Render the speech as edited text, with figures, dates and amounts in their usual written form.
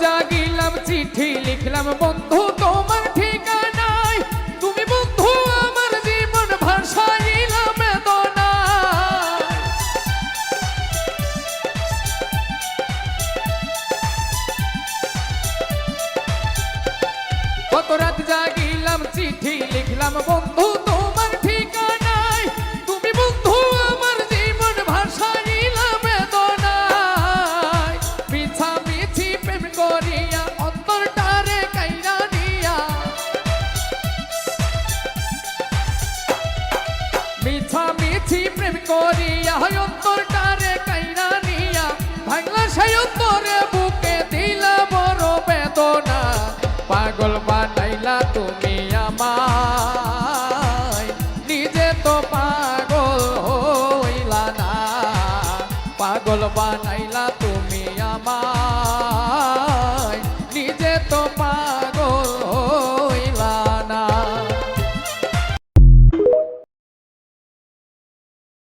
জাগিলাম চিঠি লিখলাম বন্ধু তোমার ঠিকানায় তুমি বন্ধু আমার জীবন ভাসাইলা বেদনায় কত রাত জাগিলাম চিঠি লিখলাম বন্ধু তোমার ঠিকানায় তুমি বন্ধু আমার জীবন ভাসাইলা বেদনায় মিছামিছি প্রেম করিয়া অন্তরটারে কাইরা নিয়া মিছামিছি প্রেম করিয়া অন্তরটারে কাইরা নিয়া ভাঙলা সেই অন্তরে বুকে দিলা বড় বেদনা পাগল বানাইলা তুমি আমায় নিজে তো পাগল হইলা না পাগল বানাইলা তুমি আমায় নিজে তো পাগল